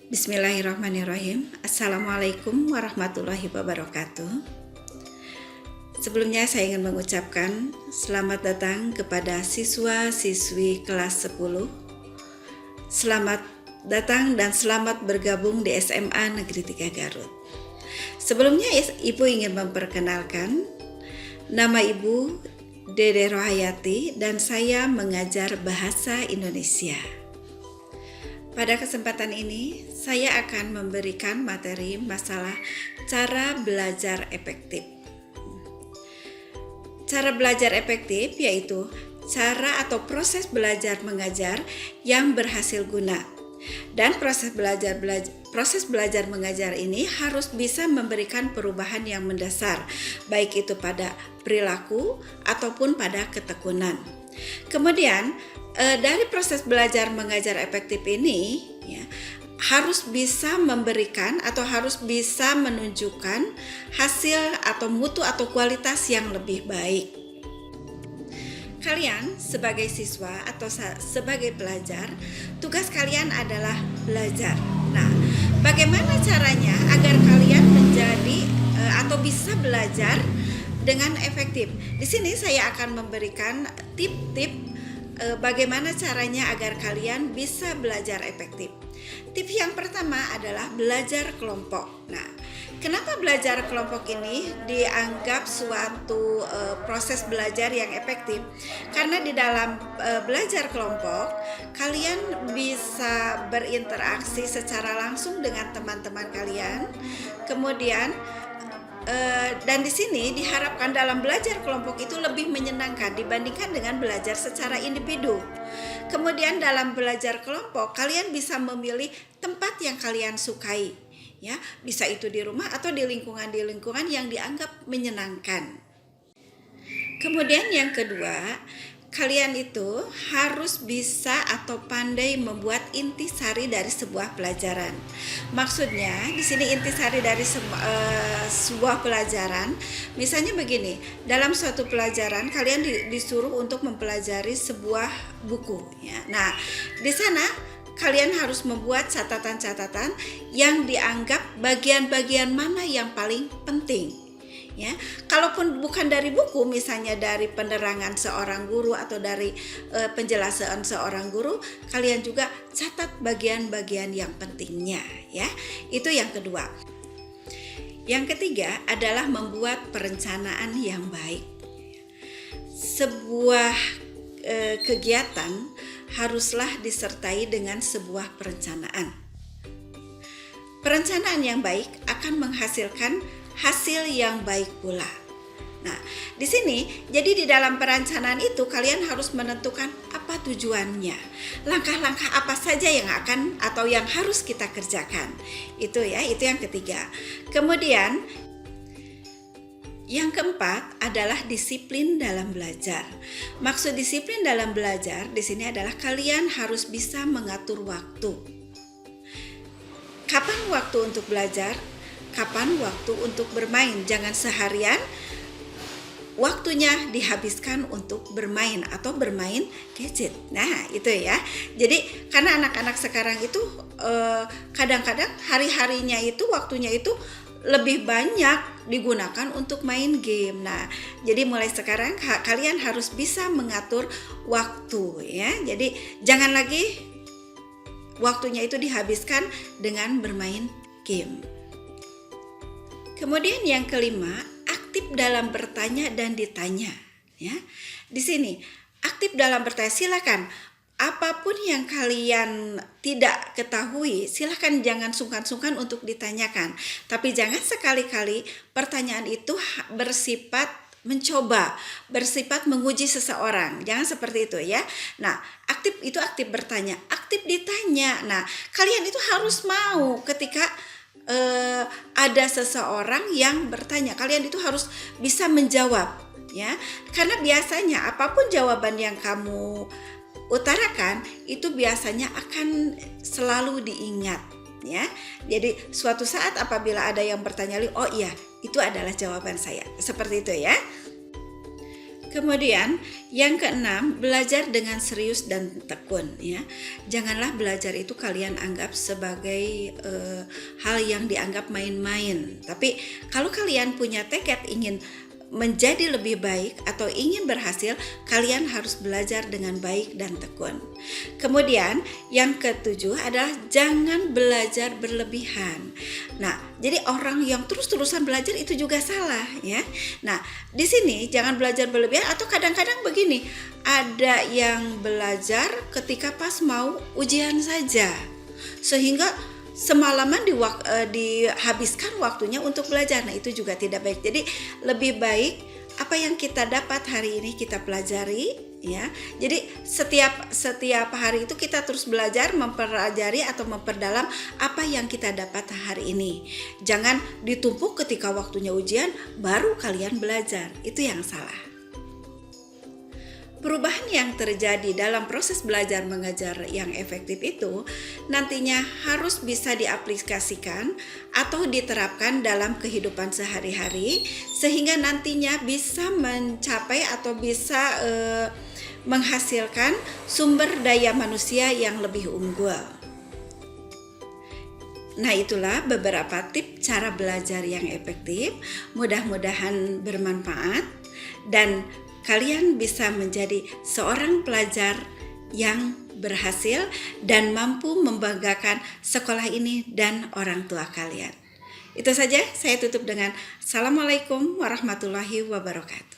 Bismillahirrahmanirrahim. Assalamualaikum warahmatullahi wabarakatuh. Sebelumnya saya ingin mengucapkan selamat datang kepada siswa-siswi kelas 10. Selamat datang dan selamat bergabung di SMA Negeri 3 Garut. Sebelumnya Ibu ingin memperkenalkan, nama Ibu Dede Rohayati dan saya mengajar bahasa Indonesia. Pada kesempatan ini, saya akan memberikan materi masalah cara belajar efektif. Cara belajar efektif yaitu cara atau proses belajar mengajar yang berhasil guna. Dan proses belajar mengajar ini harus bisa memberikan perubahan yang mendasar, baik itu pada perilaku ataupun pada ketekunan. Kemudian dari proses belajar mengajar efektif ini harus bisa memberikan atau harus bisa menunjukkan hasil atau mutu atau kualitas yang lebih baik. Kalian sebagai siswa atau sebagai pelajar, tugas kalian adalah belajar. Nah, bagaimana caranya agar kalian menjadi atau bisa belajar dengan efektif? Di sini saya akan memberikan tip-tip bagaimana caranya agar kalian bisa belajar efektif. Tips yang pertama adalah belajar kelompok. Nah, kenapa belajar kelompok ini dianggap suatu proses belajar yang efektif? Karena di dalam belajar kelompok, kalian bisa berinteraksi secara langsung dengan teman-teman kalian. Kemudian dan di sini diharapkan dalam belajar kelompok itu lebih menyenangkan dibandingkan dengan belajar secara individu. Kemudian dalam belajar kelompok kalian bisa memilih tempat yang kalian sukai, ya, bisa itu di rumah atau di lingkungan yang dianggap menyenangkan. Kemudian yang kedua, kalian itu harus bisa atau pandai membuat intisari dari sebuah pelajaran. Maksudnya di sini intisari dari sebuah pelajaran, misalnya begini, dalam suatu pelajaran kalian disuruh untuk mempelajari sebuah buku, ya. Nah, di sana kalian harus membuat catatan-catatan yang dianggap bagian-bagian mana yang paling penting. Ya, kalaupun bukan dari buku, misalnya dari penerangan seorang guru atau dari penjelasan seorang guru, kalian juga catat bagian-bagian yang pentingnya, ya. Itu yang kedua. Yang ketiga adalah membuat perencanaan yang baik. Sebuah kegiatan haruslah disertai dengan sebuah perencanaan. Perencanaan yang baik akan menghasilkan hasil yang baik pula. Nah, di sini jadi di dalam perencanaan itu kalian harus menentukan apa tujuannya. Langkah-langkah apa saja yang akan atau yang harus kita kerjakan. Itu ya, itu yang ketiga. Kemudian yang keempat adalah disiplin dalam belajar. Maksud disiplin dalam belajar di sini adalah kalian harus bisa mengatur waktu. Kapan waktu untuk belajar? Kapan waktu untuk bermain? Jangan seharian waktunya dihabiskan untuk bermain atau bermain gadget. Nah, itu ya. Jadi karena anak-anak sekarang itu kadang-kadang hari-harinya itu waktunya itu lebih banyak digunakan untuk main game. Nah, jadi mulai sekarang kalian harus bisa mengatur waktu, ya. Jadi jangan lagi waktunya itu dihabiskan dengan bermain game. Kemudian yang kelima, aktif dalam bertanya dan ditanya, ya. Di sini aktif dalam bertanya, silakan apapun yang kalian tidak ketahui, silakan jangan sungkan-sungkan untuk ditanyakan. Tapi jangan sekali-kali pertanyaan itu bersifat mencoba, bersifat menguji seseorang. Jangan seperti itu, ya. Nah, aktif itu aktif bertanya, aktif ditanya. Nah, kalian itu harus mau ketika ada seseorang yang bertanya, kalian itu harus bisa menjawab, ya. Karena biasanya apapun jawaban yang kamu utarakan itu biasanya akan selalu diingat, ya. Jadi suatu saat apabila ada yang bertanya, oh iya, itu adalah jawaban saya. Seperti itu, ya. Kemudian yang keenam, belajar dengan serius dan tekun ya. Janganlah belajar itu kalian anggap sebagai hal yang dianggap main-main. Tapi kalau kalian punya tekad ingin menjadi lebih baik atau ingin berhasil, kalian harus belajar dengan baik dan tekun. Kemudian yang ketujuh adalah jangan belajar berlebihan. Nah, jadi orang yang terus-terusan belajar itu juga salah ya. Nah, di sini jangan belajar berlebihan, atau kadang-kadang begini, ada yang belajar ketika pas mau ujian saja, sehingga semalaman dihabiskan waktunya untuk belajar. Nah, itu juga tidak baik. Jadi lebih baik apa yang kita dapat hari ini kita pelajari ya. Jadi setiap hari itu kita terus belajar, mempelajari atau memperdalam apa yang kita dapat hari ini. Jangan ditumpuk ketika waktunya ujian baru kalian belajar. Itu yang salah. Perubahan yang terjadi dalam proses belajar mengajar yang efektif itu nantinya harus bisa diaplikasikan atau diterapkan dalam kehidupan sehari-hari, sehingga nantinya bisa mencapai atau bisa menghasilkan sumber daya manusia yang lebih unggul. Nah, itulah beberapa tips cara belajar yang efektif. Mudah-mudahan bermanfaat dan kalian bisa menjadi seorang pelajar yang berhasil dan mampu membanggakan sekolah ini dan orang tua kalian. Itu saja, saya tutup dengan Assalamualaikum warahmatullahi wabarakatuh.